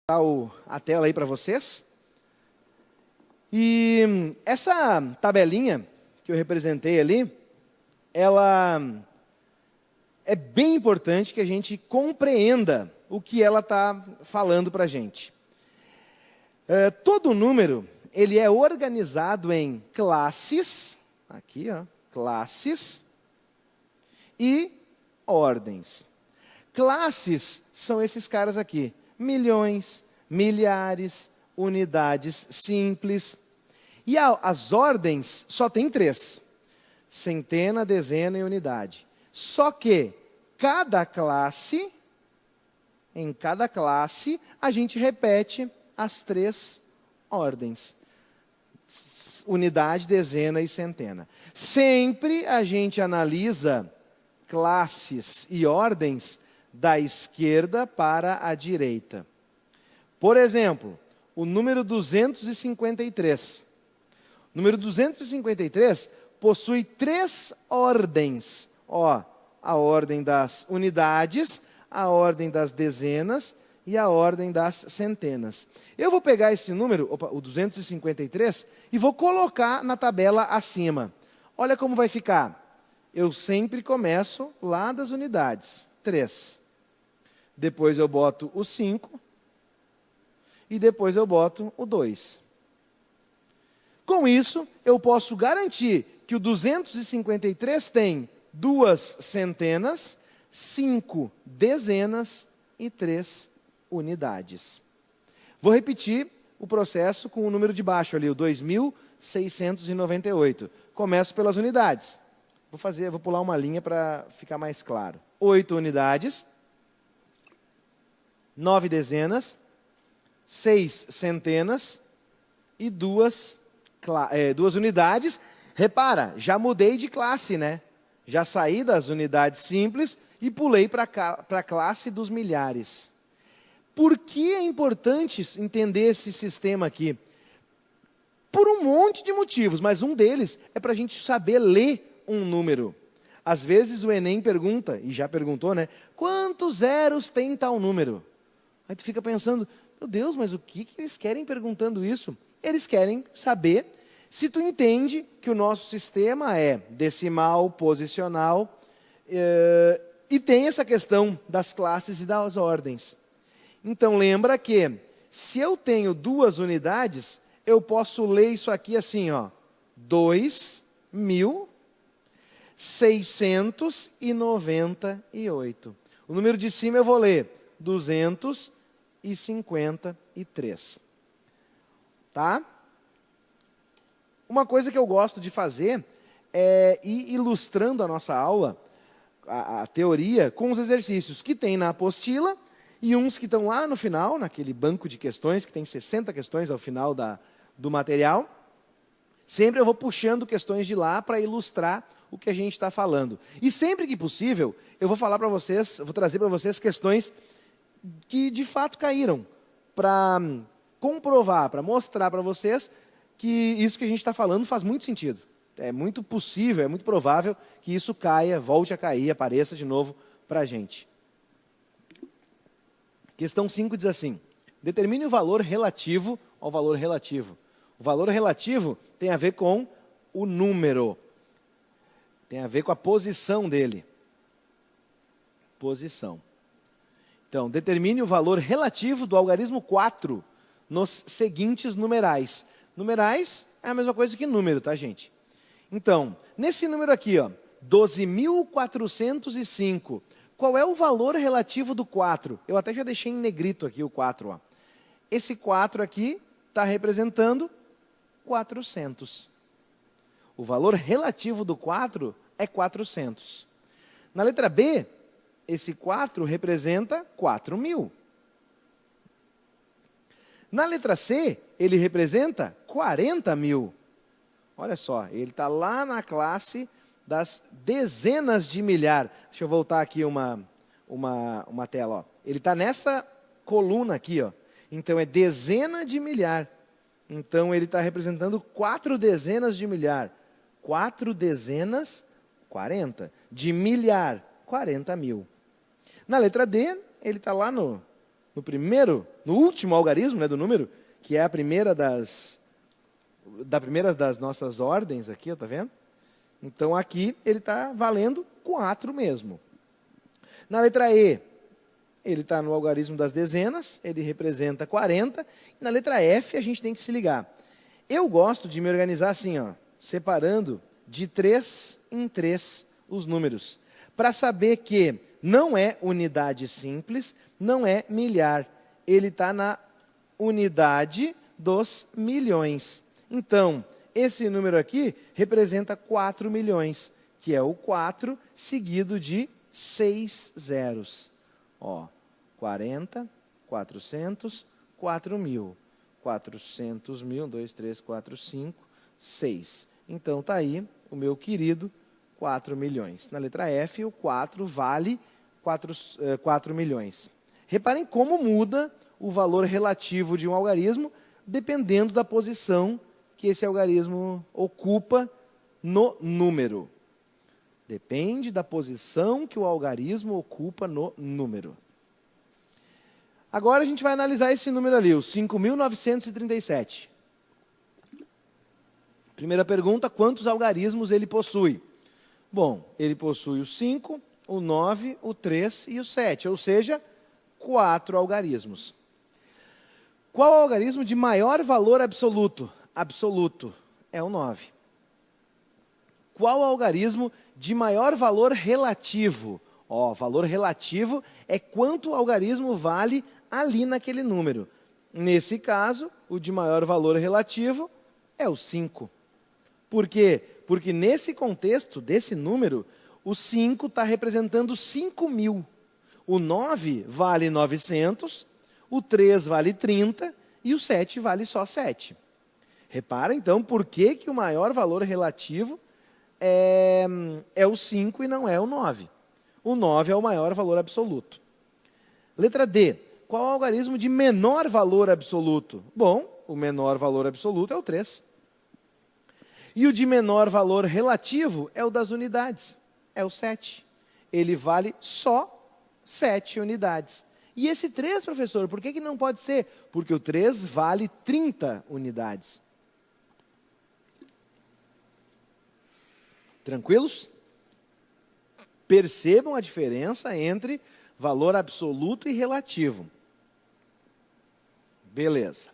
A tela aí para vocês. E essa tabelinha que eu representei ali, ela é bem importante que a gente compreenda o que ela está falando para a gente. Todo número, ele é organizado em classes, aqui, ó, classes e ordens. Classes são esses caras aqui: milhões, milhares, unidades simples. E as ordens só tem 3: centena, dezena e unidade. Só que em cada classe, a gente repete as 3 ordens: unidade, dezena e centena. Sempre a gente analisa classes e ordens da esquerda para a direita. Por exemplo, o número 253. O número 253 possui 3 ordens. A ordem das unidades, a ordem das dezenas e a ordem das centenas. Eu vou pegar esse número, o 253, e vou colocar na tabela acima. Olha como vai ficar. Eu sempre começo lá das unidades, 3. Depois eu boto o 5. E depois eu boto o 2. Com isso, eu posso garantir que o 253 tem 2 centenas, 5 dezenas e 3 unidades. Vou repetir o processo com o número de baixo ali, o 2.698. Começo pelas unidades. Vou pular uma linha para ficar mais claro. 8 unidades, 9 dezenas, 6 centenas e 2 unidades. Repara, já mudei de classe, né? Já saí das unidades simples e pulei para a classe dos milhares. Por que é importante entender esse sistema aqui? Por um monte de motivos, mas um deles é para a gente saber ler um número. Às vezes o Enem pergunta, e já perguntou, né? Quantos zeros tem tal número? Aí tu fica pensando, meu Deus, mas o que eles querem perguntando isso? Eles querem saber se tu entende que o nosso sistema é decimal, posicional, e tem essa questão das classes e das ordens. Então lembra que, se eu tenho 2 unidades, eu posso ler isso aqui assim, 2.698. O número de cima eu vou ler 253. Tá? Uma coisa que eu gosto de fazer é ir ilustrando a nossa aula, a teoria, com os exercícios que tem na apostila e uns que estão lá no final, naquele banco de questões, que tem 60 questões ao final do material. Sempre eu vou puxando questões de lá para ilustrar o que a gente está falando. E sempre que possível, eu vou falar para vocês, vou trazer para vocês questões que de fato caíram, para comprovar, para mostrar para vocês que isso que a gente está falando faz muito sentido. É muito possível, é muito provável que isso caia, volte a cair, apareça de novo para a gente. Questão 5 diz assim: determine o valor relativo ao valor relativo. O valor relativo tem a ver com o número. Tem a ver com a posição dele. Posição. Então, determine o valor relativo do algarismo 4 nos seguintes numerais. Numerais é a mesma coisa que número, tá, gente? Então, nesse número aqui, 12.405, qual é o valor relativo do 4? Eu até já deixei em negrito aqui o 4. Esse 4 aqui está representando 400. O valor relativo do 4 é 400. Na letra B, esse 4 representa 4.000. Na letra C, ele representa 40.000. Olha só, ele está lá na classe das dezenas de milhar. Deixa eu voltar aqui uma tela. Ele está nessa coluna aqui. Então, é dezena de milhar. Então, ele está representando 4 dezenas de milhar. 4 dezenas, 40. De milhar, 40.000. Na letra D, ele está lá no último algarismo, né, do número, que é a primeira das nossas ordens aqui, está vendo? Então, aqui ele está valendo 4 mesmo. Na letra E, ele está no algarismo das dezenas, ele representa 40. E na letra F, a gente tem que se ligar. Eu gosto de me organizar assim, ó, separando de 3 em 3 os números, para saber que não é unidade simples, não é milhar. Ele está na unidade dos milhões. Então, esse número aqui representa 4 milhões, que é o 4 seguido de 6 zeros. Ó, 40, 400, 4 mil. 400 mil, 1, 2, 3, 4, 5, 6. Então, está aí o meu querido 4 milhões. Na letra F, o 4 vale 4 milhões. Reparem como muda o valor relativo de um algarismo dependendo da posição que esse algarismo ocupa no número. Depende da posição que o algarismo ocupa no número. Agora a gente vai analisar esse número ali, o 5.937. Primeira pergunta, quantos algarismos ele possui? Bom, ele possui o 5, o 9, o 3 e o 7, ou seja, 4 algarismos. Qual o algarismo de maior valor absoluto? Absoluto é o 9. Qual o algarismo de maior valor relativo? Valor relativo é quanto o algarismo vale ali naquele número. Nesse caso, o de maior valor relativo é o 5. Por quê? Porque nesse contexto desse número, o 5 está representando 5.000. O 9 vale 900, o 3 vale 30 e o 7 vale só 7. Repara, então, por que o maior valor relativo é o 5 e não é o 9. O 9 é o maior valor absoluto. Letra D. Qual é o algarismo de menor valor absoluto? Bom, o menor valor absoluto é o 3. E o de menor valor relativo é o das unidades, é o 7. Ele vale só 7 unidades. E esse 3, professor, por que não pode ser? Porque o 3 vale 30 unidades. Tranquilos? Percebam a diferença entre valor absoluto e relativo. Beleza.